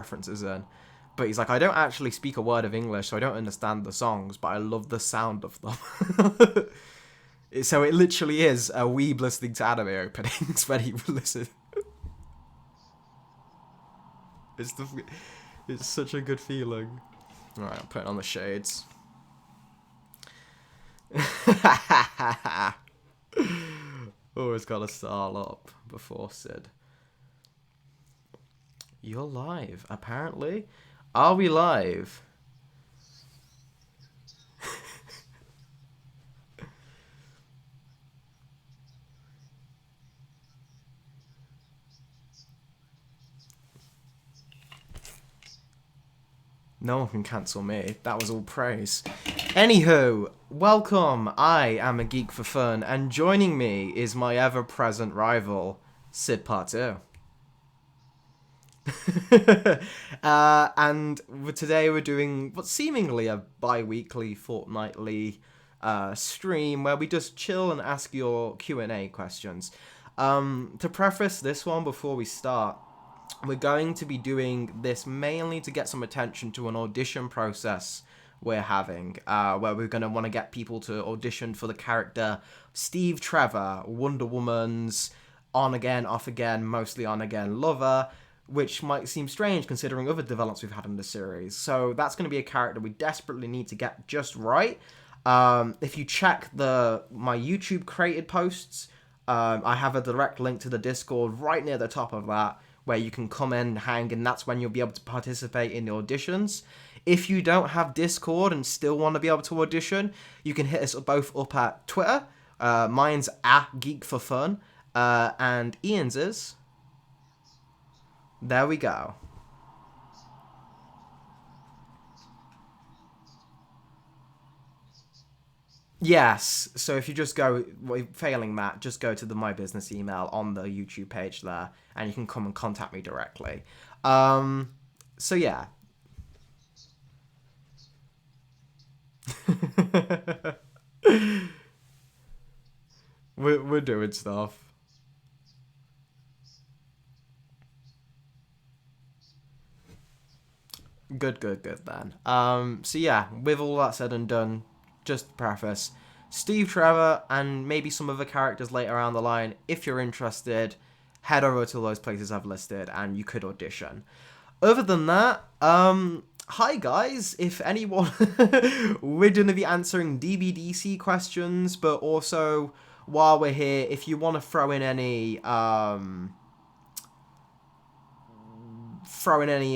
references in. But he's like, I don't actually speak a word of English, so I don't understand the songs, but I love the sound of them. So it literally is a weeb listening to anime openings when he listens. It's the, it's such a good feeling. Alright, I'm putting on the shades. Always gotta start up before Sid. You're live, apparently. Are we live? No one can cancel me. That was all praise. Anywho, welcome. I am a geek for fun, and joining me is my ever-present rival, Sid Part 2. And today we're doing what's seemingly a bi-weekly, fortnightly stream where we just chill and ask your Q&A questions. To preface this one before we start, we're going to be doing this mainly to get some attention to an audition process we're having, where we're going to want to get people to audition for the character Steve Trevor, Wonder Woman's on-again, off-again, mostly on-again lover, which might seem strange considering other developments we've had in the series. So that's going to be a character we desperately need to get just right. If you check my YouTube created posts, I have a direct link to the Discord right near the top of that, where you can come in, hang, and that's when you'll be able to participate in the auditions. If you don't have Discord and still want to be able to audition, you can hit us both up at Twitter. Mine's @GeekForFun, and Ian's is... There we go. Yes, so if you just go, failing that, just go to the My Business email on the YouTube page there, and you can come and contact me directly. So yeah. we're doing stuff. Good then. So yeah, with all that said and done, just to preface, Steve Trevor and maybe some other characters later on the line, if you're interested, head over to those places I've listed and you could audition. Other than that, hi guys, if anyone, we're going to be answering DBDC questions, but also, while we're here, if you want to throw in any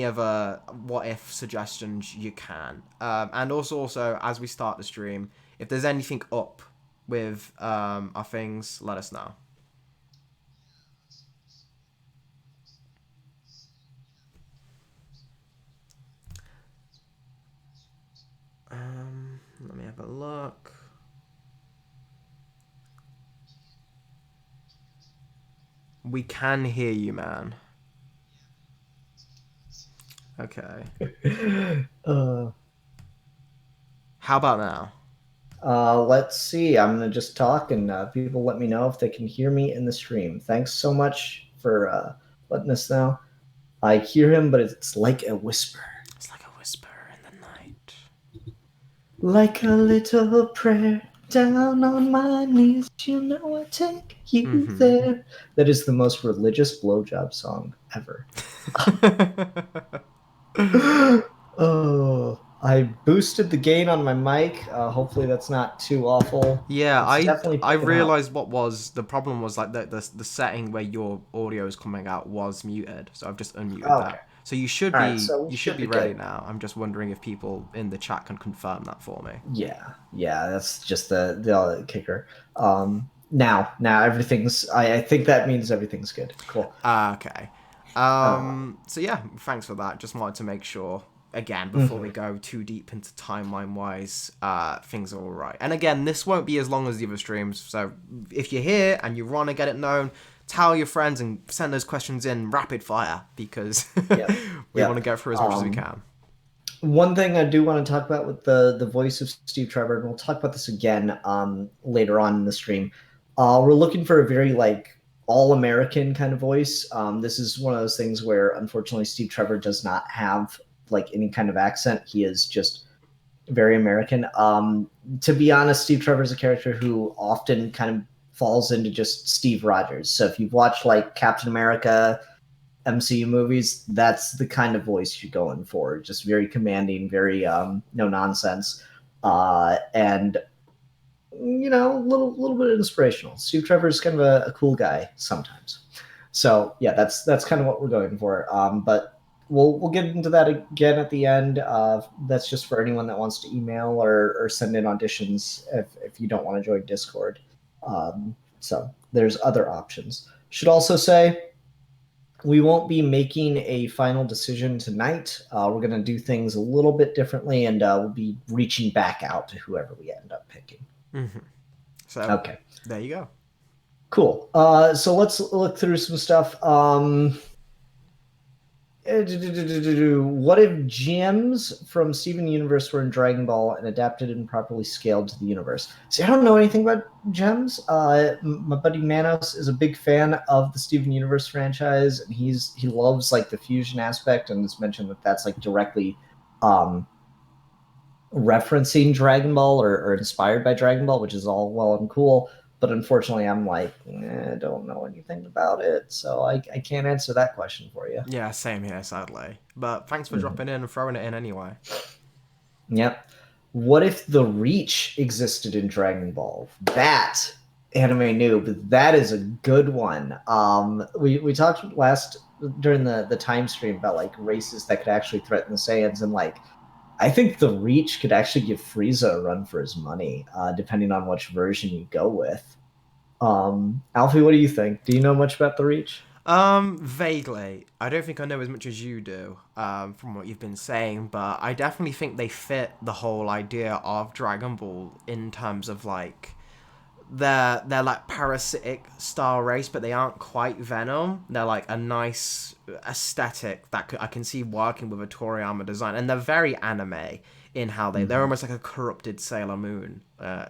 other what if suggestions, you can. And also, as we start the stream, if there's anything up with our things, let us know. Let me have a look. We can hear you, man. Okay. How about now? Let's see. I'm gonna just talk, and people let me know if they can hear me in the stream. Thanks so much for letting us know. I hear him, but it's like a whisper. It's like a whisper in the night. Like a little prayer down on my knees. You know I take you there. That is the most religious blowjob song ever. Oh, I boosted the gain on my mic. Hopefully that's not too awful. Yeah, It's definitely I picking up. realized what was the problem was like the setting where your audio is coming out was muted, so I've just unmuted Oh, okay. that. So you should All right, be so we you should should be be ready good. now. I'm just wondering if people in the chat can confirm that for me. Yeah, that's just the kicker. Now everything's. I think that means everything's good. Cool. Okay. Uh, So yeah, thanks for that. Just wanted to make sure again before we go too deep into timeline wise, things are all right. And again, this won't be as long as the other streams. So if you're here and you want to get it known, tell your friends and send those questions in rapid fire because we want to get through as much as we can. One thing I do want to talk about with the voice of Steve Trevor, and we'll talk about this again later on in the stream. We're looking for a very all American kind of voice. This is one of those things where unfortunately Steve Trevor does not have like any kind of accent. He is just very American. To be honest, Steve Trevor is a character who often kind of falls into just Steve Rogers. So if you've watched like Captain America, MCU movies, that's the kind of voice you're going for. Just very commanding, very no nonsense, and little bit inspirational. Steve Trevor's kind of a cool guy sometimes. So yeah, that's kind of what we're going for. But we'll get into that again at the end. That's just for anyone that wants to email or send in auditions if you don't want to join Discord. So there's other options. Should also say we won't be making a final decision tonight. We're going to do things a little bit differently, and we'll be reaching back out to whoever we end up picking. Mm-hmm. So okay, there you go. Cool. So let's look through some stuff. What if gems from Steven Universe were in Dragon Ball and adapted and properly scaled to the universe? See, I don't know anything about gems. My buddy Manos is a big fan of the Steven Universe franchise, and he loves like the fusion aspect, and has mentioned that that's like directly referencing Dragon Ball or inspired by Dragon Ball, which is all well and cool. But unfortunately, I'm like, I don't know anything about it, so I can't answer that question for you. Yeah, same here, sadly. But thanks for dropping in and throwing it in anyway. Yep. What if the Reach existed in Dragon Ball? That anime noob, that is a good one. We talked during the time stream about like races that could actually threaten the Saiyans, and like I think the Reach could actually give Frieza a run for his money, depending on which version you go with. Alfie, what do you think? Do you know much about the Reach? Vaguely. I don't think I know as much as you do, from what you've been saying, but I definitely think they fit the whole idea of Dragon Ball in terms of like they're like parasitic style race, but they aren't quite Venom. They're like a nice aesthetic that I can see working with a Toriyama design, and they're very anime in how they're almost like a corrupted Sailor Moon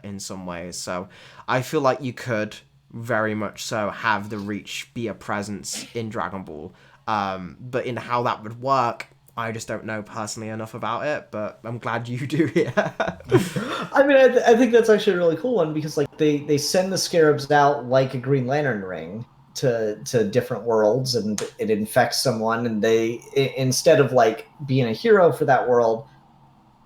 in some ways. So I feel like you could very much so have the Reach be a presence in Dragon Ball, but in how that would work, I just don't know personally enough about it, but I'm glad you do here. I mean, I think that's actually a really cool one because like they send the scarabs out like a Green Lantern ring to different worlds, and it infects someone, and they instead of like being a hero for that world,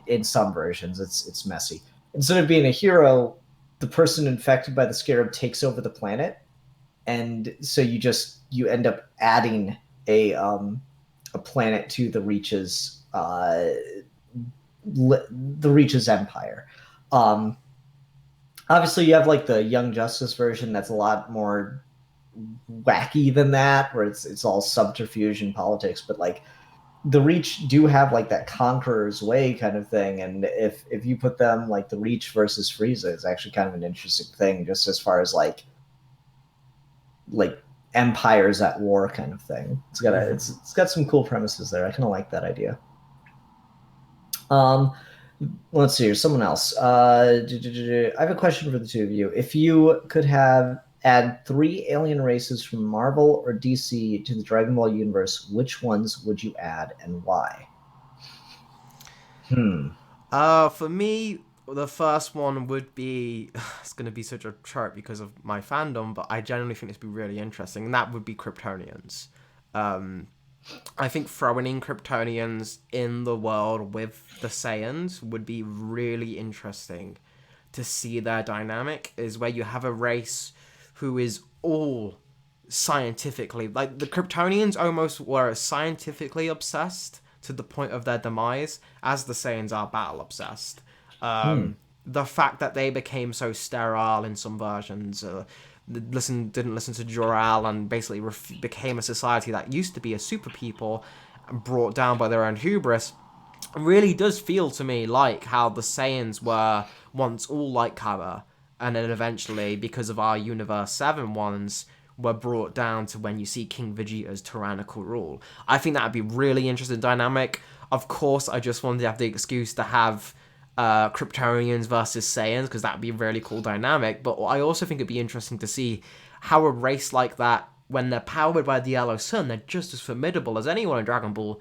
in some versions it's messy. Instead of being a hero, the person infected by the scarab takes over the planet, and so you end up adding a planet to the Reach's empire. Obviously, you have like the Young Justice version that's a lot more wacky than that, where it's all subterfuge and politics. But like the Reach do have like that Conqueror's Way kind of thing, and if you put them like the Reach versus Frieza is actually kind of an interesting thing, just as far as like empires at war kind of thing. It's got some cool premises there. I kind of like that idea. Let's see. Here's someone else. I have a question for the two of you. If you could add 3 alien races from Marvel or DC to the Dragon Ball universe, which ones would you add and why? For me, the first one would be, it's going to be such a trope because of my fandom, but I genuinely think this would be really interesting, and that would be Kryptonians. I think throwing in Kryptonians in the world with the Saiyans would be really interesting to see their dynamic, is where you have a race who is all scientifically, like the Kryptonians almost were scientifically obsessed to the point of their demise, as the Saiyans are battle obsessed. The fact that they became so sterile in some versions, didn't listen to Jor-El, and basically became a society that used to be a super people, brought down by their own hubris, really does feel to me like how the Saiyans were once all like Kaba, and then eventually, because of our Universe 7 ones, were brought down to when you see King Vegeta's tyrannical rule. I think that would be really interesting dynamic. Of course, I just wanted to have the excuse to have Kryptonians versus Saiyans, because that would be a really cool dynamic, but I also think it'd be interesting to see how a race like that, when they're powered by the yellow sun, they're just as formidable as anyone in Dragon Ball,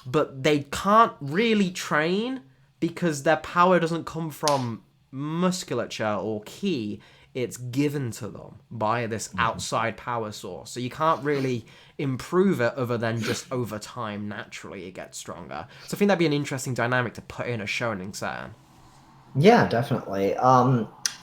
but they can't really train because their power doesn't come from musculature or ki. It's given to them by this outside power source. So you can't really improve it other than just over time, naturally it gets stronger. So I think that'd be an interesting dynamic to put in a Shonen setting. Yeah, definitely.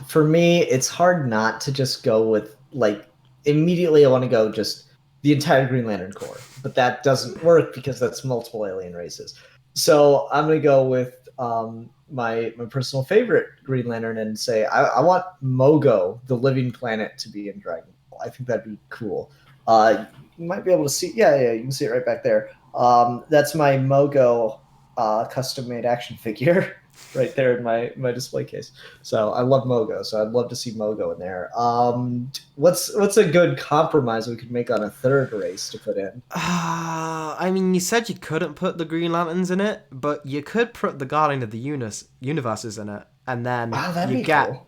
For me, it's hard not to just go with like immediately. I want to go just the entire Green Lantern Corps, but that doesn't work because that's multiple alien races. So I'm gonna go with my personal favorite Green Lantern and say I want Mogo, the living planet, to be in Dragon Ball. I think that'd be cool. You might be able to see. Yeah, you can see it right back there. That's my Mogo custom made action figure. Right there in my display case. So I love Mogo. So I'd love to see Mogo in there. What's a good compromise we could make on a third race to put in? I mean, you said you couldn't put the Green Lanterns in it, but you could put the Guardian of the Universes in it, and then Wow, that'd you be get cool.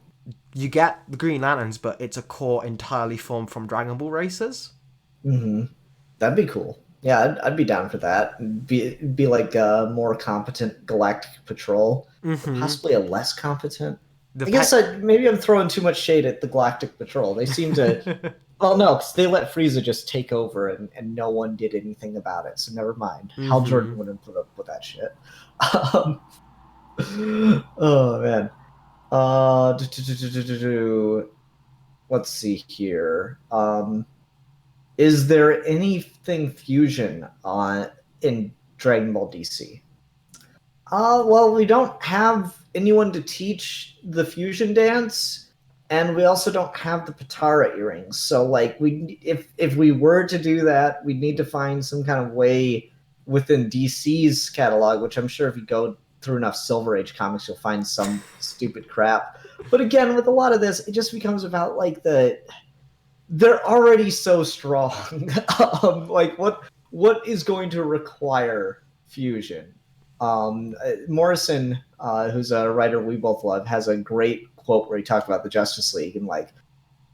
you get the Green Lanterns, but it's a core entirely formed from Dragon Ball races. Hmm. That'd be cool. Yeah, I'd be down for that. Be like a more competent Galactic Patrol, or Mm-hmm. possibly a less competent. The I guess pe- maybe I'm throwing too much shade at the Galactic Patrol. They seem to. Well, no, because they let Frieza just take over and no one did anything about it. So never mind. Hal mm-hmm. Jordan wouldn't put up with that shit. Um, oh man. Uh, do, do, do, do, do, do, do. Let's see here. Is there anything fusion on in Dragon Ball DC? Well, we don't have anyone to teach the fusion dance, and we also don't have the Patara earrings. So, like, if we were to do that, we'd need to find some kind of way within DC's catalog, which I'm sure if you go through enough Silver Age comics, you'll find some stupid crap. But again, with a lot of this, it just becomes about like they're already so strong. Like what is going to require fusion? Morrison, who's a writer we both love, has a great quote where he talked about the Justice League and like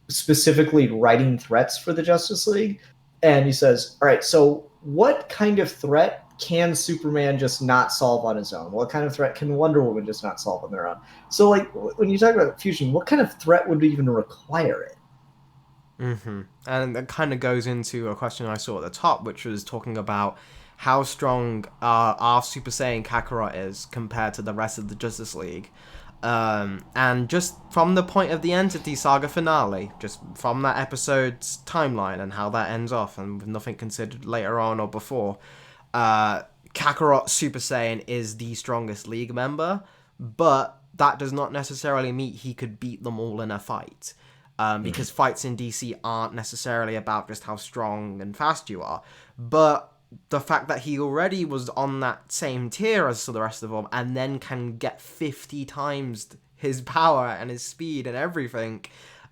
specifically writing threats for the Justice League. And he says, all right, so what kind of threat can Superman just not solve on his own? What kind of threat can Wonder Woman just not solve on their own? So, like, when you talk about fusion, what kind of threat would even require it? Mm-hmm. And that kind of goes into a question I saw at the top, which was talking about how strong our Super Saiyan Kakarot is compared to the rest of the Justice League. And just from the point of the Entity Saga finale, just from that episode's timeline and how that ends off, and with nothing considered later on or before, Kakarot Super Saiyan is the strongest League member, but that does not necessarily mean he could beat them all in a fight. Because fights in DC aren't necessarily about just how strong and fast you are, but the fact that he already was on that same tier as the rest of them and then can get 50 times his power and his speed and everything,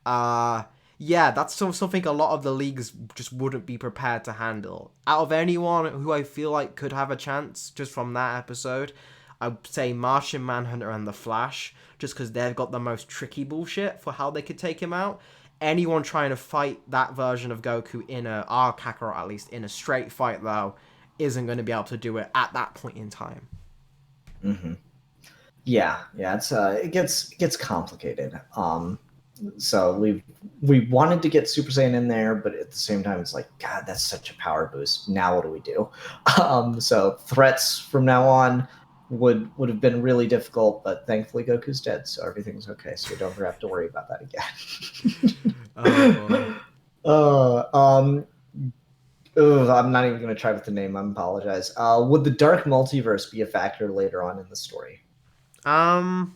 yeah, that's something a lot of the leagues just wouldn't be prepared to handle. Out of anyone who I feel like could have a chance just from that episode, I'd say Martian Manhunter and The Flash, just because they've got the most tricky bullshit for how they could take him out. Anyone trying to fight that version of Goku our Kakarot at least, in a straight fight though, isn't going to be able to do it at that point in time. Mm-hmm. Yeah, it's it gets complicated. So we wanted to get Super Saiyan in there, but at the same time, it's like, God, that's such a power boost. Now what do we do? So threats from now on would have been really difficult, but thankfully Goku's dead, so everything's okay. So we don't ever have to worry about that again. Oh boy. um, I'm not even going to try with the name. I apologize. Would the dark multiverse be a factor later on in the story? Um,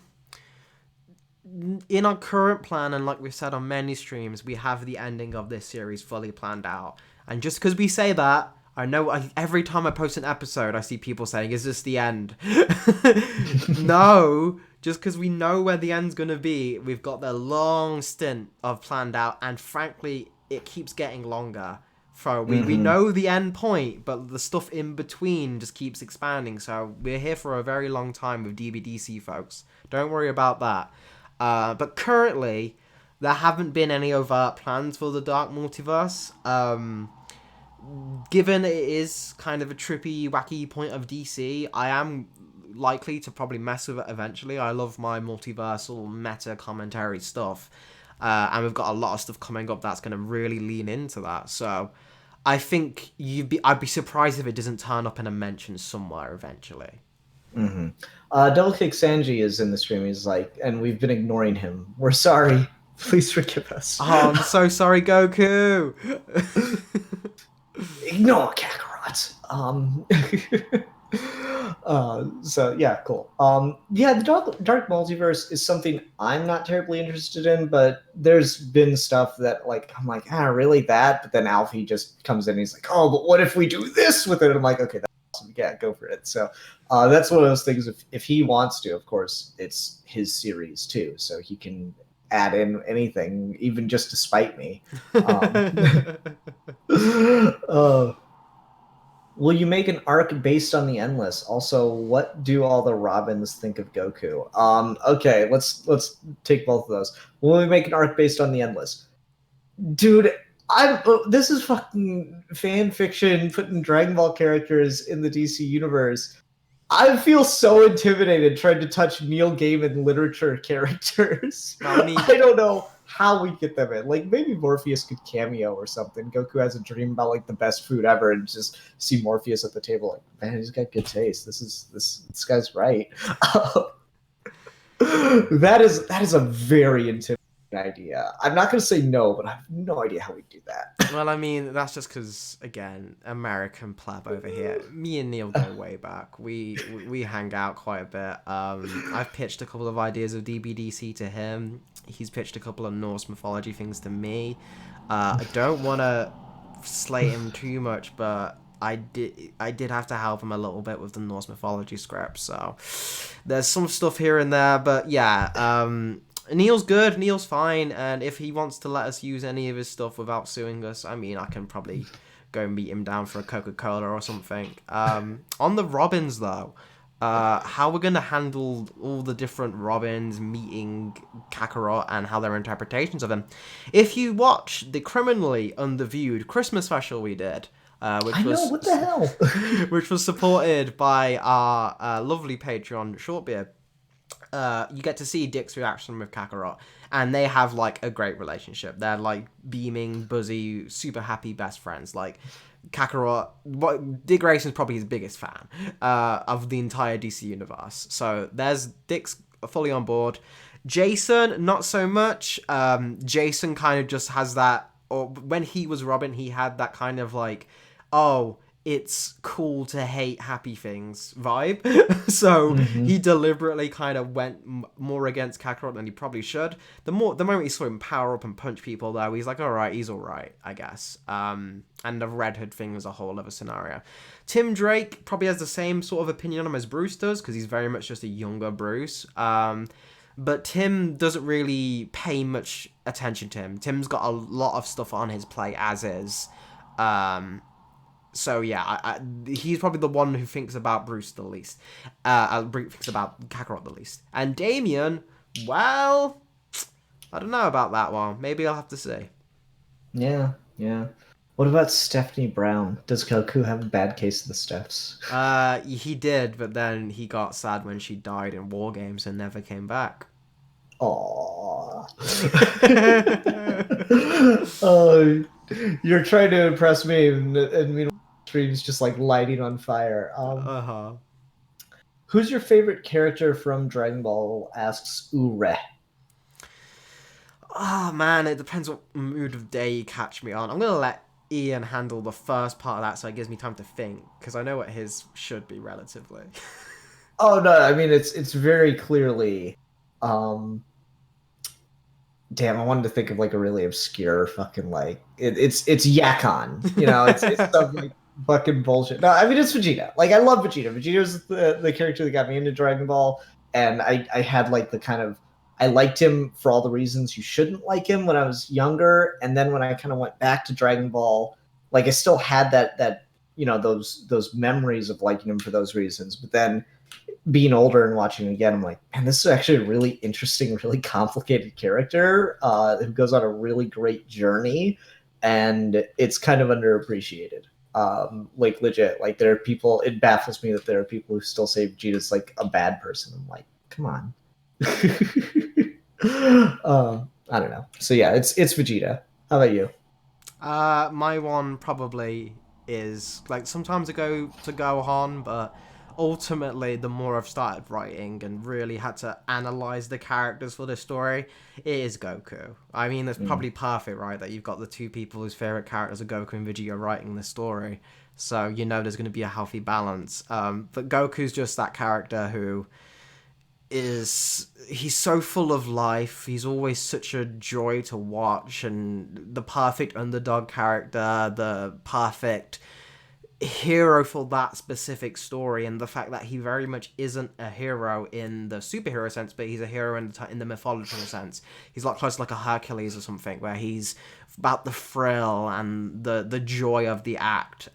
in our current plan, and like we've said on many streams, we have the ending of this series fully planned out. And just because we say that, I know every time I post an episode, I see people saying, "Is this the end?" No, just because we know where the end's gonna be, we've got the long stint of planned out, and frankly, it keeps getting longer. So we know the end point, but the stuff in between just keeps expanding. So we're here for a very long time with DBDC, folks. Don't worry about that. But currently, there haven't been any overt plans for the Dark Multiverse. Given it is kind of a trippy, wacky point of DC, I am likely to probably mess with it eventually. I love my multiversal meta commentary stuff. And we've got a lot of stuff coming up that's going to really lean into that. So I think I'd be surprised if it doesn't turn up in a mention somewhere eventually. Mm-hmm. Double Kick Sanji is in the stream. He's like, and we've been ignoring him. We're sorry. Please forgive us. Oh, I'm so sorry, Goku. Ignore Kakarot. So yeah, cool. Yeah, the Dark Multiverse is something I'm not terribly interested in, but there's been stuff that like I'm like, really that? But then Alfie just comes in and he's like, oh, but what if we do this with it? And I'm like, okay, that's awesome. Yeah, go for it. So that's one of those things. If he wants to, of course, it's his series too, so he can add in anything, even just to spite me. Will you make an arc based on the Endless? Also, what do all the Robins think of Goku? Okay, let's take both of those. Will we make an arc based on the Endless? Dude, this is fucking fan fiction putting Dragon Ball characters in the DC universe. I feel so intimidated trying to touch Neil Gaiman literature characters. I don't know how we get them in. Like, maybe Morpheus could cameo or something. Goku has a dream about like the best food ever, and just see Morpheus at the table. Like, man, he's got good taste. This guy's right. That is a very intimidating idea. I'm not going to say no, but I have no idea how we do that. Well, I mean, that's just because, again, American pleb over here. Me and Neil go way back. We hang out quite a bit. I've pitched a couple of ideas of DBDC to him. He's pitched a couple of Norse mythology things to me. I don't want to slate him too much, but I did have to help him a little bit with the Norse mythology script. So there's some stuff here and there, but yeah. Neil's good, Neil's fine, and if he wants to let us use any of his stuff without suing us, I mean, I can probably go meet him down for a Coca-Cola or something. On the Robins, though, how we're going to handle all the different Robins meeting Kakarot and how their interpretations of him. If you watch the criminally underviewed Christmas special we did, what the hell? which was supported by our lovely Patreon, Shortbeard, you get to see Dick's reaction with Kakarot, and they have like a great relationship. They're like beaming, buzzy, super happy best friends. Like Kakarot, Dick Grayson's probably his biggest fan of the entire DC universe. So there's Dick's fully on board. Jason, not so much. Jason kind of just has that, or when he was Robin, he had that kind of like, oh, it's cool to hate happy things vibe. So he deliberately kind of went more against Kakarot than he probably should. The moment he saw him power up and punch people, though, he's like, all right, he's all right, I guess. And the Red Hood thing was a whole other scenario. Tim Drake probably has the same sort of opinion on him as Bruce does, because he's very much just a younger Bruce. But Tim doesn't really pay much attention to him. Tim's got a lot of stuff on his plate as is. So yeah, he's probably the one who thinks about Bruce the least. Thinks about Kakarot the least. And Damien, well, I don't know about that one. Maybe I'll have to see. Yeah. What about Stephanie Brown? Does Goku have a bad case of the Stephs? He did, but then he got sad when she died in War Games and never came back. Aww. You're trying to impress me, and meanwhile, the stream's just like lighting on fire. Who's your favorite character from Dragon Ball? Asks Ure. Oh man, it depends what mood of day you catch me on. I'm gonna let Ian handle the first part of that, so it gives me time to think, because I know what his should be relatively. Oh no, I mean it's very clearly. Damn, I wanted to think of like a really obscure fucking like it's Yakon, you know, it's some like fucking bullshit. No, I mean it's Vegeta. Like I love Vegeta. Vegeta's the character that got me into Dragon Ball, and I had like the kind of I liked him for all the reasons you shouldn't like him when I was younger, and then when I kind of went back to Dragon Ball, like I still had that you know those memories of liking him for those reasons, but then being older and watching it again, I'm like, man, this is actually a really interesting, really complicated character who goes on a really great journey, and it's kind of underappreciated. Like legit, like there are people. It baffles me that there are people who still say Vegeta's like a bad person. I'm like, come on. I don't know. So yeah, it's Vegeta. How about you? My one probably is like sometimes I go to Gohan, but ultimately the more I've started writing and really had to analyze the characters for this story, it is Goku. I mean, it's probably perfect, right? That you've got the two people whose favorite characters are Goku and Vegeta writing this story, so you know there's going to be a healthy balance. But Goku's just that character who he's so full of life. He's always such a joy to watch, and the perfect underdog character, the perfect hero for that specific story, and the fact that he very much isn't a hero in the superhero sense, but he's a hero in the mythological sense. He's like close to like a Hercules or something, where he's about the thrill and the joy of the act.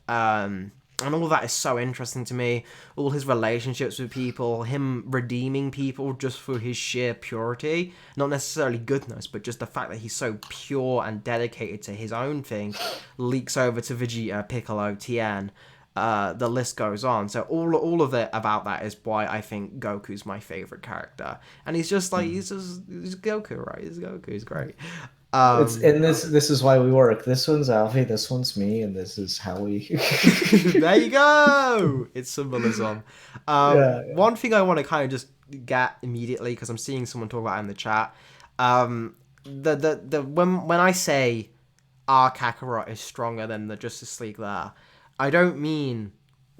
And all of that is so interesting to me. All his relationships with people, him redeeming people just for his sheer purity. Not necessarily goodness, but just the fact that he's so pure and dedicated to his own thing leaks over to Vegeta, Piccolo, Tien. The list goes on. So all of it about that is why I think Goku's my favorite character. And he's just like, he's Goku, right? He's Goku, he's great. And this is why we work. This one's Alfie, this one's me, and this is how we. There you go. It's symbolism. One thing I want to kind of just get immediately, because I'm seeing someone talk about it in the chat. When I say our Kakarot is stronger than the Justice League, I don't mean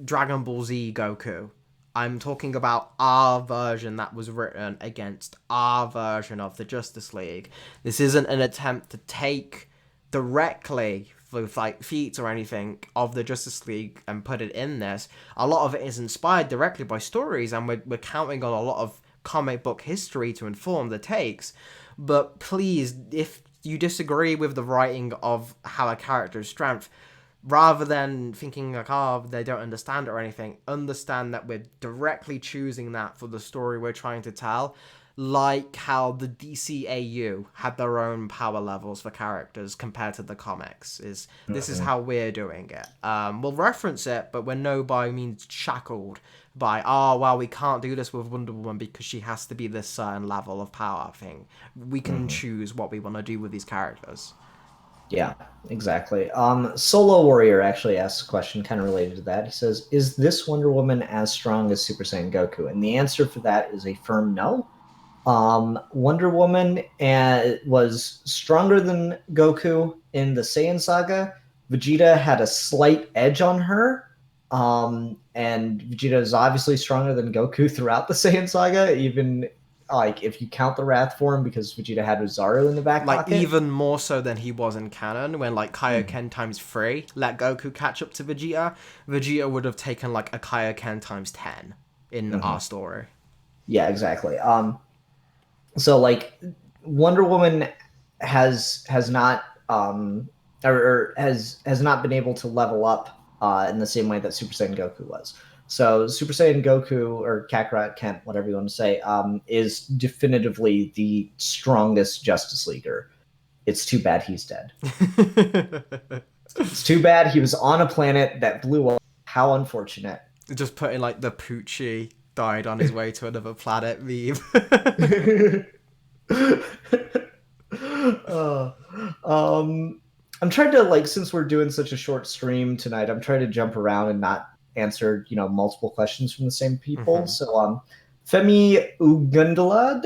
Dragon Ball Z Goku. I'm talking about our version that was written against our version of the Justice League. This isn't an attempt to take directly with like feats or anything of the Justice League and put it in this. A lot of it is inspired directly by stories, and we're counting on a lot of comic book history to inform the takes. But please, if you disagree with the writing of how a character's strength, rather than thinking like, oh, they don't understand it or anything, understand that we're directly choosing that for the story we're trying to tell. Like how the DCAU had their own power levels for characters compared to the comics. This is how we're doing it. We'll reference it, but we're no by means shackled by, oh, well, we can't do this with Wonder Woman because she has to be this certain level of power thing. We can choose what we want to do with these characters. Yeah, exactly. Solo Warrior actually asks a question kind of related to that. He says, is this Wonder Woman as strong as Super Saiyan Goku? And the answer for that is a firm no. Wonder Woman was stronger than Goku in the Saiyan saga. Vegeta had a slight edge on her. And Vegeta is obviously stronger than Goku throughout the Saiyan saga, even like if you count the Wrath form, because Vegeta had Rosario in the back like pocket. Even more so than he was in canon, when like Kaioken times 3 let Goku catch up to Vegeta. Vegeta would have taken like a Kaioken times 10 in our story. Yeah, exactly. So like Wonder Woman has not or has not been able to level up in the same way that Super Saiyan Goku was. So Super Saiyan Goku, or Kakarot Kent, whatever you want to say, is definitively the strongest Justice Leaguer. It's too bad he's dead. It's too bad he was on a planet that blew up. How unfortunate. Just putting like the Poochie died on his way to another planet meme. I'm trying to, like, since we're doing such a short stream tonight, I'm trying to jump around and not answer, multiple questions from the same people. So, Femi Ugundala,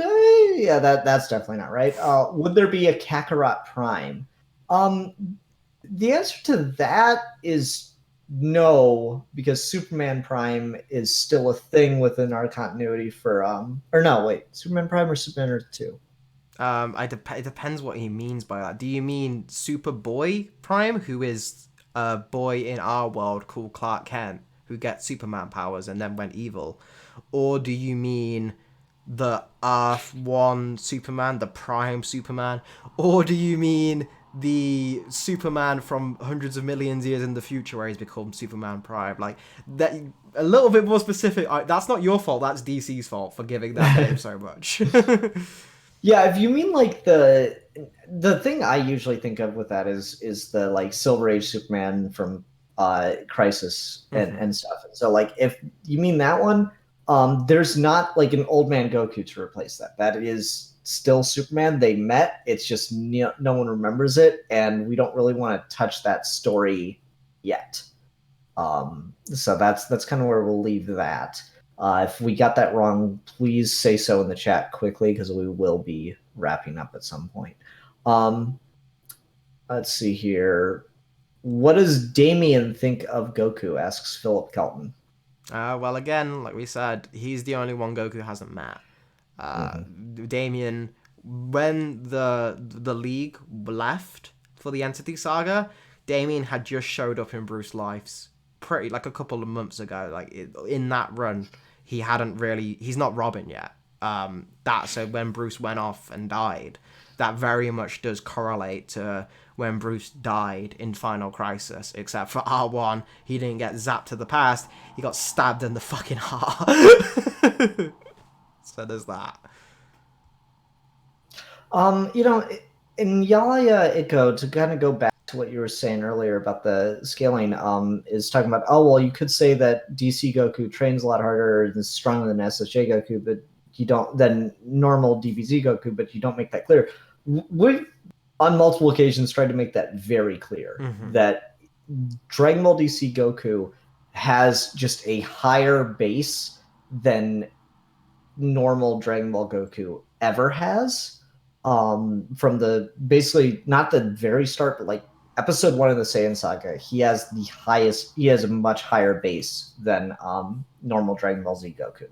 yeah, that's definitely not right. Would there be a Kakarot Prime? The answer to that is no, because Superman Prime is still a thing within our continuity for or no, wait, Superman Prime or Superman Earth 2? It depends what he means by that. Do you mean Superboy Prime, who is a boy in our world called Clark Kent, who gets Superman powers and then went evil? Or do you mean the Earth 1 Superman, the Prime Superman? Or do you mean the Superman from hundreds of millions years in the future where he's become Superman Prime. Like, that, a little bit more specific. That's not your fault, that's DC's fault for giving that name so much. Yeah, if you mean like the thing I usually think of with that is the like Silver Age Superman from Crisis and stuff. So like if you mean that one, there's not like an old man Goku to replace that. That is still Superman. They met. It's just no one remembers it, and we don't really want to touch that story yet. So that's kind of where we'll leave that. If we got that wrong, please say so in the chat quickly because we will be wrapping up at some point. Let's see here. What does Damien think of Goku? Asks Philip Kelton. Well, again, like we said, he's the only one Goku hasn't met. Damien, when the League left for the Entity Saga, Damien had just showed up in Bruce Life's pretty like a couple of months ago. Like in that run, he's not Robin yet. So when Bruce went off and died, that very much does correlate to when Bruce died in Final Crisis, except for R1, he didn't get zapped to the past, he got stabbed in the fucking heart. So there's that. In Yaya Iko, to kind of go back to what you were saying earlier about the scaling, is talking about, oh, well, you could say that DC Goku trains a lot harder and is stronger than SSJ Goku, but you don't, than normal DBZ Goku, but you don't make that clear. We've, on multiple occasions, tried to make that very clear, that Dragon Ball DC Goku has just a higher base than normal Dragon Ball Goku ever has. From the basically not the very start, but like episode 1 of the Saiyan Saga, he has a much higher base than normal Dragon Ball Z Goku.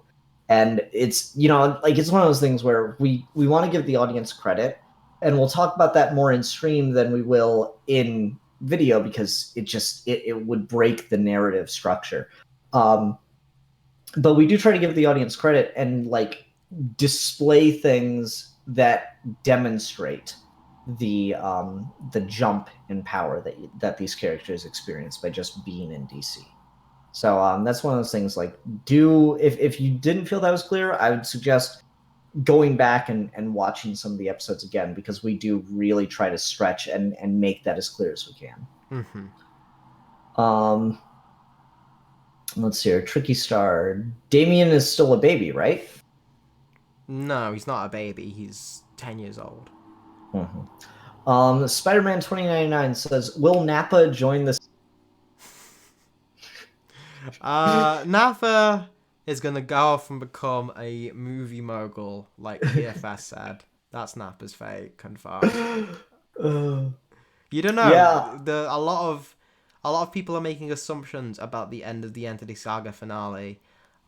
And it's, it's one of those things where we want to give the audience credit, and we'll talk about that more in stream than we will in video because it would break the narrative structure. But we do try to give the audience credit and like display things that demonstrate the jump in power that these characters experience by just being in DC. So that's one of those things. Like, if you didn't feel that was clear, I would suggest going back and watching some of the episodes again, because we do really try to stretch and make that as clear as we can. Let's see here. Tricky Star. Damien is still a baby, right? No, he's not a baby. He's 10 years old. Spider-Man 2099 says, will Nappa join this? Nappa is going to go off and become a movie mogul, like PFS said. That's Nappa's fate, confirmed. You don't know. Yeah. A lot of people are making assumptions about the end of the Entity Saga finale.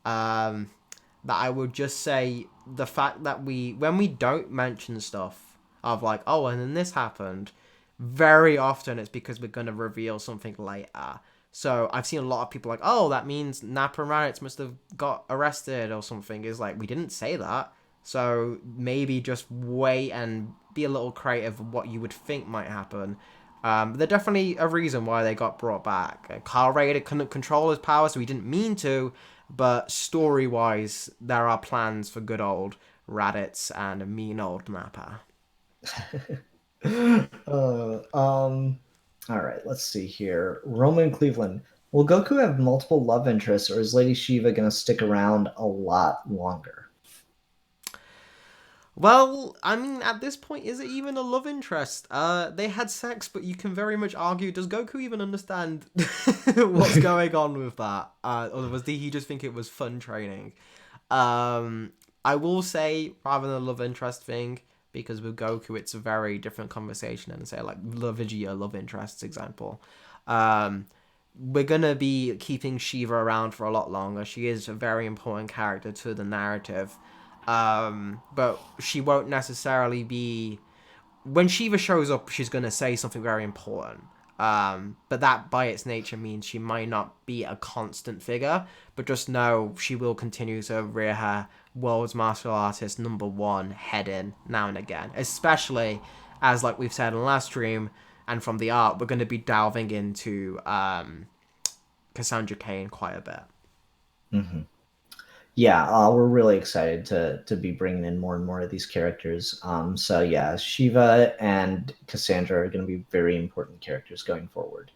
That I would just say the fact that when we don't mention stuff of like, oh, and then this happened, very often it's because we're going to reveal something later. So I've seen a lot of people like, oh, that means Nappa and Raditz must have got arrested or something. It's like, we didn't say that. So maybe just wait and be a little creative of what you would think might happen. There's definitely a reason why they got brought back. Kyle Rayner couldn't control his power, so he didn't mean to. But story-wise, there are plans for good old Raditz and mean old Nappa. All right, let's see here. Roman Cleveland. Will Goku have multiple love interests, or is Lady Shiva going to stick around a lot longer? Well, I mean, at this point, is it even a love interest? They had sex, but you can very much argue, does Goku even understand what's going on with that? Or did he just think it was fun training? I will say, rather than a love interest thing, because with Goku, it's a very different conversation than, say, like, Vegeta love interests example. We're going to be keeping Shiva around for a lot longer. She is a very important character to the narrative. But she won't necessarily be... When Shiva shows up, she's going to say something very important. But that, by its nature, means she might not be a constant figure. But just know she will continue to rear her world's martial artist #1 head in now and again. Especially as like we've said in the last stream, and from the art, we're going to be delving into Cassandra Cain quite a bit. Mm-hmm. Yeah, we're really excited to be bringing in more and more of these characters. So yeah, Shiva and Cassandra are going to be very important characters going forward.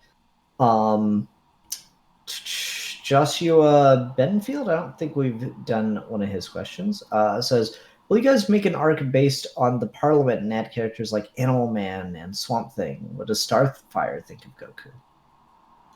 Joshua Benfield, I don't think we've done one of his questions. Says, will you guys make an arc based on the Parliament and add characters like Animal Man and Swamp Thing? What does Starfire think of Goku?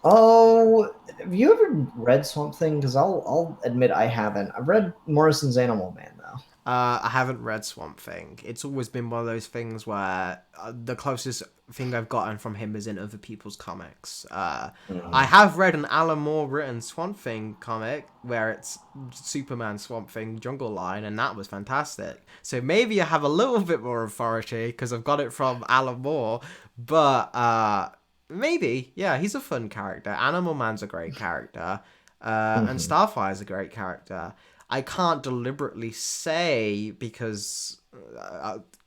Oh, have you ever read Swamp Thing? Because I'll admit I haven't. I've read Morrison's Animal Man though. I haven't read Swamp Thing. It's always been one of those things where the closest thing I've gotten from him is in other people's comics. I have read an Alan Moore written Swamp Thing comic where it's Superman Swamp Thing Jungle Line, and that was fantastic. So maybe I have a little bit more authority because I've got it from Alan Moore, but maybe, yeah, he's a fun character. Animal Man's a great character, and Starfire's a great character. I can't deliberately say because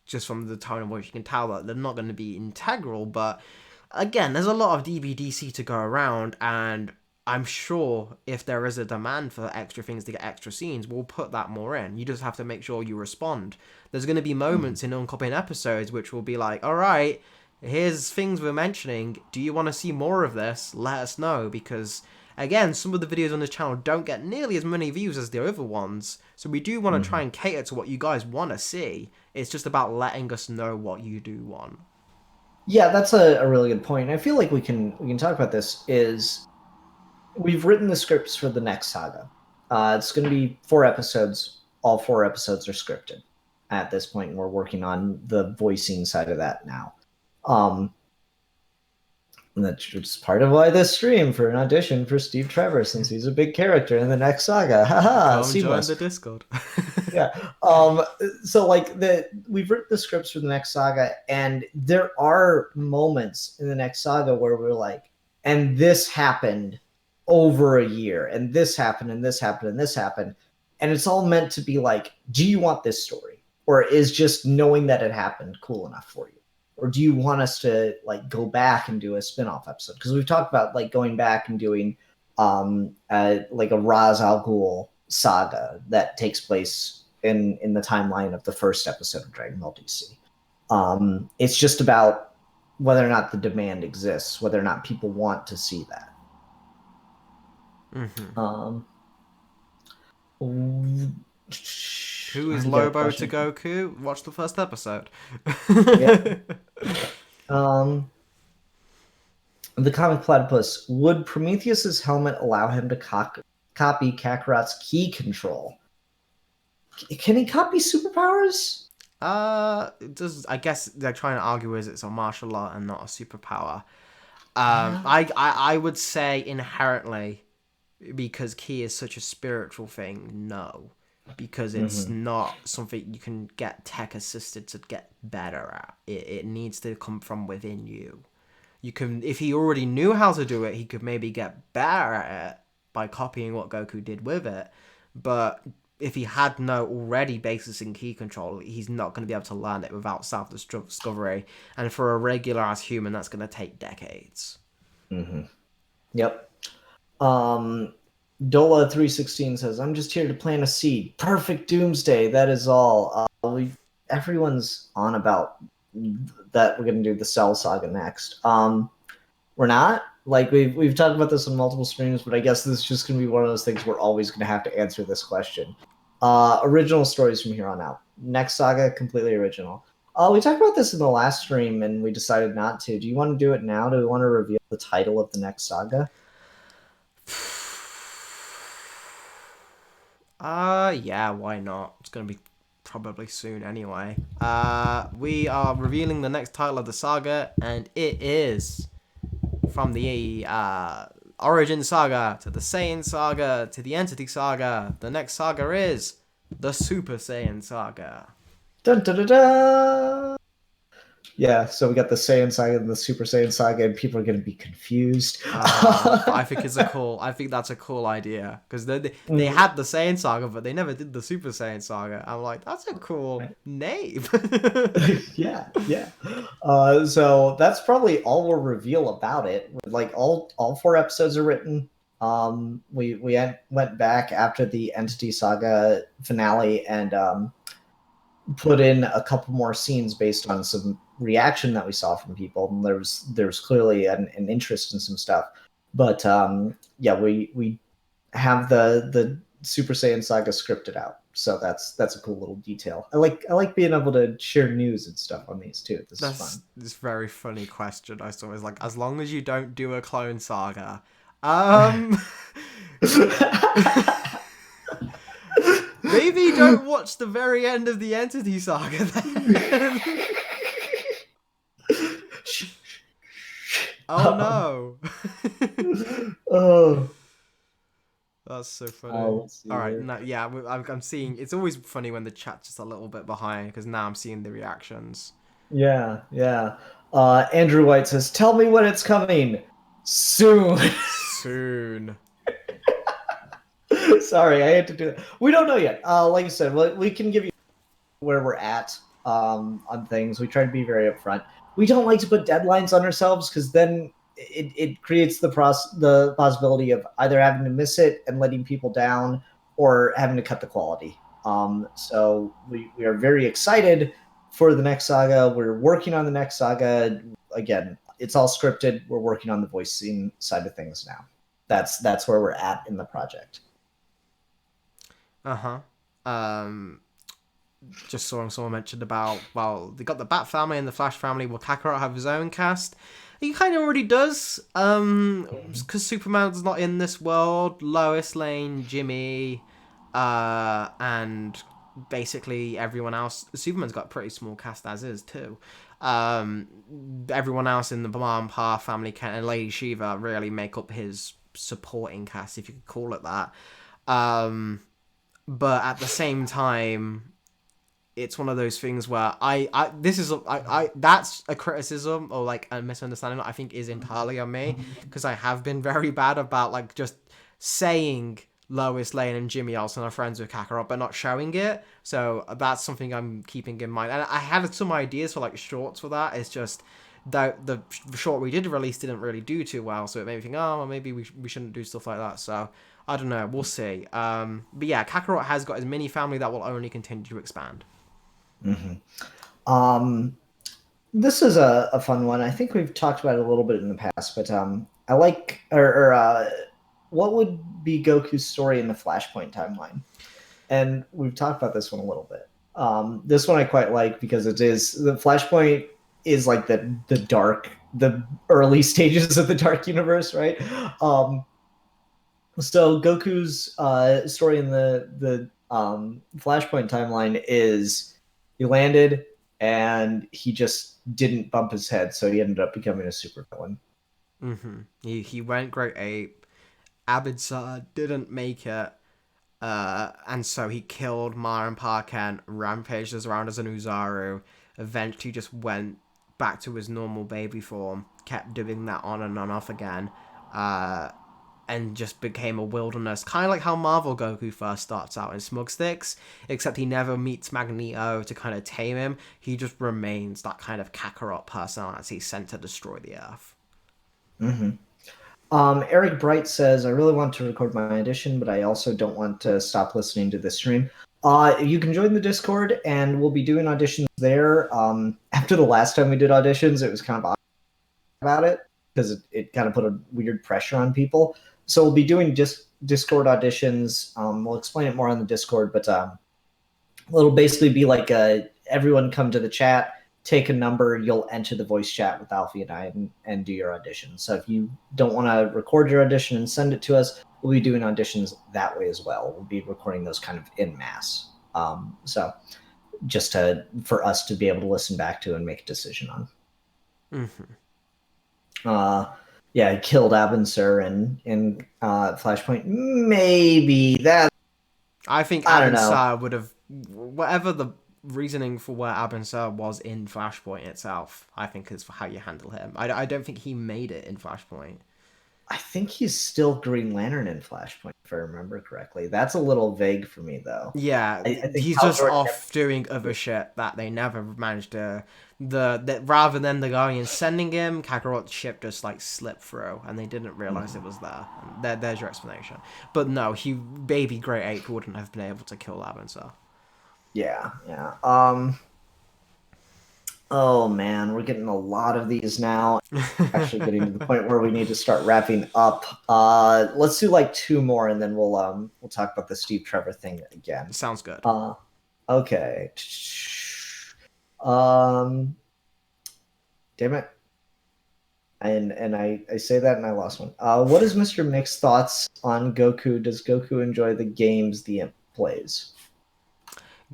just from the tone of voice you can tell that they're not going to be integral, but again, there's a lot of DBDC to go around, and I'm sure if there is a demand for extra things to get extra scenes, we'll put that more in. You just have to make sure you respond. There's going to be moments in Uncopied episodes which will be like, alright, here's things we're mentioning, do you want to see more of this? Let us know, because again, some of the videos on this channel don't get nearly as many views as the other ones, so we do want to try and cater to what you guys want to see. It's just about letting us know what you do want. Yeah, that's a really good point. I feel like we can talk about this. Is we've written the scripts for the next saga. It's going to be 4 episodes. All 4 episodes are scripted at this point, and we're working on the voicing side of that now. And that's just part of why this stream for an audition for Steve Trevor, since he's a big character in the next saga. Haha, join the Discord. Yeah. So like we've written the scripts for the next saga, and there are moments in the next saga where we're like, and this happened over a year, and this happened, and this happened, and this happened. And it's all meant to be like, do you want this story? Or is just knowing that it happened cool enough for you? Or do you want us to like go back and do a spin-off episode? Because we've talked about like going back and doing like a Ra's al Ghul saga that takes place in the timeline of the first episode of Dragon Ball DC. It's just about whether or not the demand exists, whether or not people want to see that. Who is Lobo to Goku? Watch the first episode. Yeah. The comic platypus. Would Prometheus's helmet allow him to copy Kakarot's ki control? Can he copy superpowers? I guess they're trying to argue is it's a martial art and not a superpower. I would say inherently, because ki is such a spiritual thing, no. Because it's not something you can get tech assisted to get better at. It needs to come from within you. You can, if he already knew how to do it, he could maybe get better at it by copying what Goku did with it. But if he had no already basis in ki control, he's not going to be able to learn it without self-discovery. And for a regular ass human, that's going to take decades. Yep. Dola316 says, I'm just here to plant a seed. Perfect doomsday. That is all. Everyone's on about that we're going to do the Cell Saga next. We're not. Like, we've talked about this on multiple streams, but I guess this is just going to be one of those things we're always going to have to answer this question. Original stories from here on out. Next saga, completely original. We talked about this in the last stream, and we decided not to. Do you want to do it now? Do we want to reveal the title of the next saga? Yeah, why not? It's gonna be probably soon anyway. We are revealing the next title of the saga, and it is from the Origin Saga to the Saiyan Saga to the Entity Saga. The next saga is the Super Saiyan Saga. Dun, dun, dun, dun. Yeah, so we got the Saiyan Saga and the Super Saiyan Saga, and people are going to be confused. But I think I think that's a cool idea because they Mhm. had the Saiyan Saga, but they never did the Super Saiyan Saga. I'm like, that's a cool name. Yeah, yeah. So that's probably all we'll reveal about it. Like all four episodes are written. Went back after the Entity Saga finale and put in a couple more scenes based on some reaction that we saw from people. And there's clearly an interest in some stuff. But yeah, we have the Super Saiyan Saga scripted out. So that's a cool little detail. I like being able to share news and stuff on these too. This is That's fun. this very funny question. I saw is like, as long as you don't do a Clone Saga, um, maybe don't watch the very end of the Entity Saga then. Oh um, no. oh, That's so funny. let's see All right, here. no, yeah, I'm seeing. It's always funny when the chat's just a little bit behind because now I'm seeing the reactions. Yeah, yeah. Andrew White says, "Tell me when it's coming soon." Soon. Sorry, I had to do that. We don't know yet. Like I said, we can give you where we're at on things. We try to be very upfront. We don't like to put deadlines on ourselves because then it creates the possibility of either having to miss it and letting people down or having to cut the quality. So we are very excited for the next saga. We're working on the next saga. Again, it's all scripted. We're working on the voicing side of things now. That's where we're at in the project. Uh huh. Um, just saw someone mentioned about, well, they got the Bat family and the Flash family. Will Kakarot have his own cast? He kind of already does. Because Superman's not in this world. Lois Lane, Jimmy, and basically everyone else. Superman's got a pretty small cast as is too. Um, Everyone else in the Ma and Pa family and Lady Shiva really make up his supporting cast, if you could call it that. Um, but at the same time, it's one of those things where that's a criticism or like a misunderstanding that I think is entirely on me because I have been very bad about like just saying Lois Lane and Jimmy Olsen are friends with Kakarot but not showing it. So that's something I'm keeping in mind. And I had some ideas for like shorts for that. It's just that the short we did release didn't really do too well, so it made me think, oh, well, maybe we shouldn't do stuff like that. So I don't know. We'll see. But yeah, Kakarot has got his mini family that will only continue to expand. Mm-hmm. This is a fun one. I think we've talked about it a little bit in the past, but I like what would be Goku's story in the Flashpoint timeline? And we've talked about this one a little bit. This one I quite like because it is the Flashpoint is like the early stages of the Dark Universe, right? So Goku's story in the Flashpoint timeline is he landed and he just didn't bump his head, so he ended up becoming a supervillain. He went Great Ape. Abidza didn't make it. And so he killed Ma and Pa Kent, rampaged us around as an Uzaru, eventually just went back to his normal baby form, kept doing that on and on off again, uh, and just became a wilderness. Kind of like how Marvel Goku first starts out in Smug Sticks, except he never meets Magneto to kind of tame him. He just remains that kind of Kakarot personality sent to destroy the Earth. Mm-hmm. Eric Bright says, I really want to record my audition, but I also don't want to stop listening to the stream. You can join the Discord, and we'll be doing auditions there. After the last time we did auditions, it was kind of odd about it because it kind of put a weird pressure on people. So we'll be doing just Discord auditions. We'll explain it more on the Discord, but it'll basically be like everyone come to the chat, take a number, you'll enter the voice chat with Alfie and I and do your audition. So if you don't want to record your audition and send it to us, we'll be doing auditions that way as well. We'll be recording those kind of in mass. So just for us to be able to listen back to and make a decision on. Yeah, he killed Abensur in Flashpoint. Maybe that I think I don't know. Abin would have whatever the reasoning for where Abin Sur was in Flashpoint itself, I think, is for how you handle him. I don't think he made it in Flashpoint. I think he's still Green Lantern in Flashpoint, if I remember correctly. That's a little vague for me, though. Yeah, I think he's Hal just Jordan off doing other shit that they never managed to. The rather than the Guardians sending him, Kakarot's ship just like slipped through, and they didn't realize it was there. There's your explanation. But no, baby Great Ape wouldn't have been able to kill Abin Sur. Yeah, yeah. Oh man, we're getting a lot of these now. Actually, getting to the point where we need to start wrapping up. Let's do like two more, and then we'll talk about the Steve Trevor thing again. Sounds good. Okay. Damn it. And I say that and I lost one. What is Mr. Mick's thoughts on Goku? Does Goku enjoy the games the Imp plays?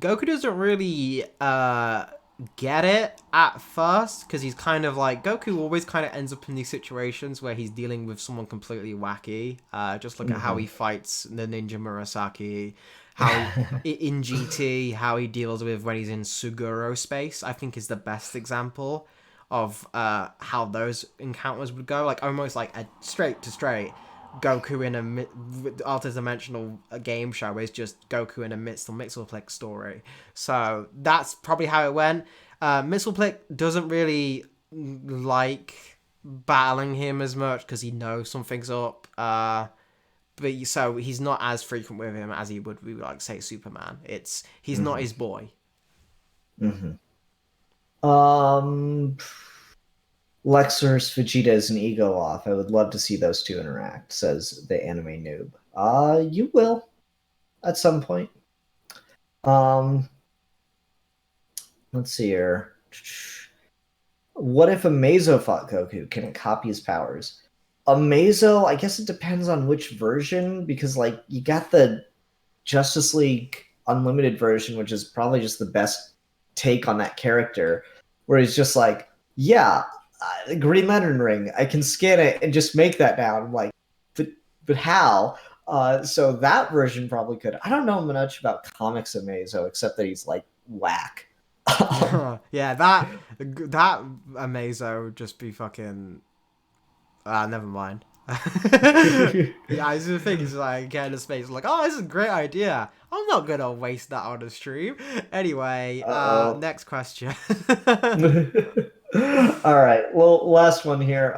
Goku doesn't really get it at first because he's kind of like Goku always kind of ends up in these situations where he's dealing with someone completely wacky. Just look at how he fights the Ninja Murasaki, how in GT, how he deals with when he's in Suguro space. I think is the best example of how those encounters would go. Like almost like a straight to straight. Goku in a alter-dimensional game show is just Goku in a Mixelplick story. So that's probably how it went. Mixelplick doesn't really like battling him as much because he knows something's up. So he's not as frequent with him as he would be like say Superman. He's not his boy. Lexers, Vegeta is an ego off. I would love to see those two interact, says the anime noob. You will at some point. Let's see here. What if Amazo fought Goku? Can it copy his powers? Amazo, I guess it depends on which version, because like you got the Justice League Unlimited version, which is probably just the best take on that character, where he's just like, yeah, Green Lantern ring, I can scan it and just make that now. I'm like, but how? So that version probably could. I don't know much about comics Amazo except that he's like whack. Yeah, that Amazo would just be fucking. Never mind. Yeah, it's the thing is like getting to space like, oh, this is a great idea. I'm not gonna waste that on a stream. Anyway, next question. All right. Well, last one here.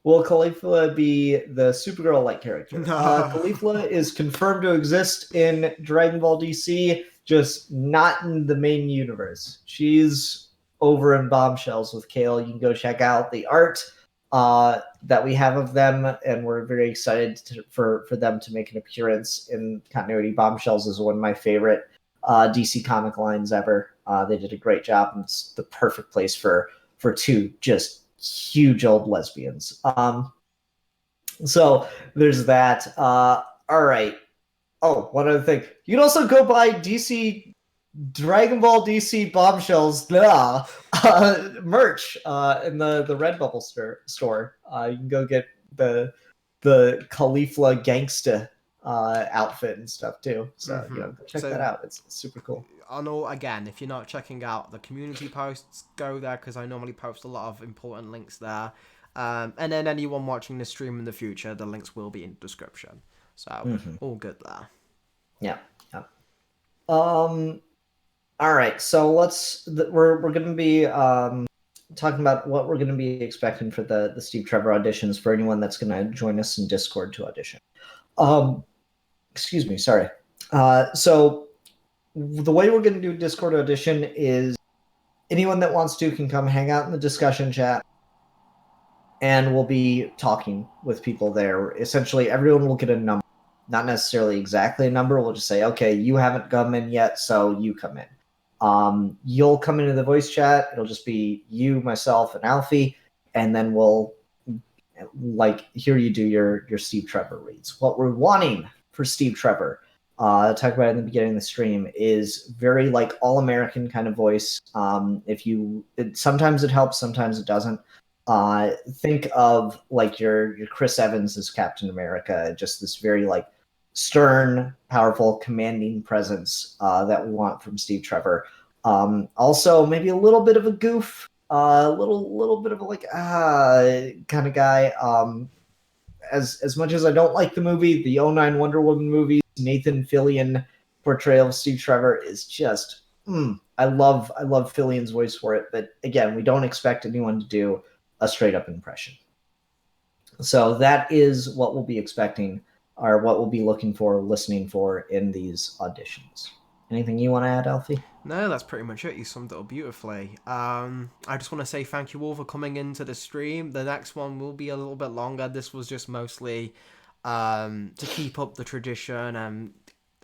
Will Caulifla be the Supergirl-like character? No. Caulifla is confirmed to exist in Dragon Ball DC, just not in the main universe. She's over in Bombshells with Kale. You can go check out the art that we have of them, and we're very excited for them to make an appearance in continuity. Bombshells is one of my favorite DC comic lines ever. They did a great job, and it's the perfect place for two just huge old lesbians. So there's that. All right. Oh, one other thing. You can also go buy DC Dragon Ball DC Bombshells merch in the Redbubble store. You can go get the Caulifla Gangsta outfit and stuff too. So check that out. It's super cool. I know, again, if you're not checking out the community posts, go there because I normally post a lot of important links there. And then anyone watching the stream in the future, the links will be in the description. So all good there. Yeah. All right. So we're going to be talking about what we're going to be expecting for the Steve Trevor auditions for anyone that's going to join us in Discord to audition. Excuse me. Sorry. So the way we're going to do Discord audition is anyone that wants to can come hang out in the discussion chat, and we'll be talking with people there. Essentially, everyone will get a number. Not necessarily exactly a number. We'll just say, okay, you haven't come in yet, so you come in. You'll come into the voice chat. It'll just be you, myself, and Alfie, and then we'll hear you do your Steve Trevor reads. What we're wanting for Steve Trevor, talk about it in the beginning of the stream, is very like all-American kind of voice. Sometimes it helps, sometimes it doesn't. Think of like your Chris Evans as Captain America, just this very like stern, powerful, commanding presence that we want from Steve Trevor. Also, maybe a little bit of a goof, a little bit of a like kind of guy. As much as I don't like the movie, the '09 Wonder Woman movie, Nathan Fillion portrayal of Steve Trevor is just I love Fillion's voice for it. But again, we don't expect anyone to do a straight up impression. So that is what we'll be expecting, or what we'll be looking for, listening for in these auditions. Anything you want to add, Alfie? No, that's pretty much it. You summed it up beautifully. I just want to say thank you all for coming into the stream. The next one will be a little bit longer. This was just mostly to keep up the tradition, and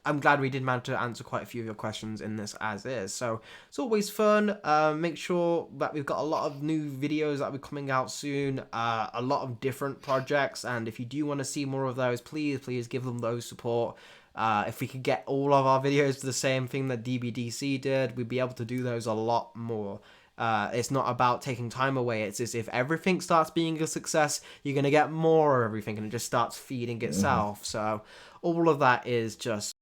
I'm glad we did manage to answer quite a few of your questions in this as is. So it's always fun. Make sure that we've got a lot of new videos that will be coming out soon. A lot of different projects, and if you do want to see more of those, please give them those support. If we could get all of our videos to the same thing that DBDC did, we'd be able to do those a lot more. It's not about taking time away. It's as if everything starts being a success, you're going to get more of everything, and it just starts feeding itself. So all of that is just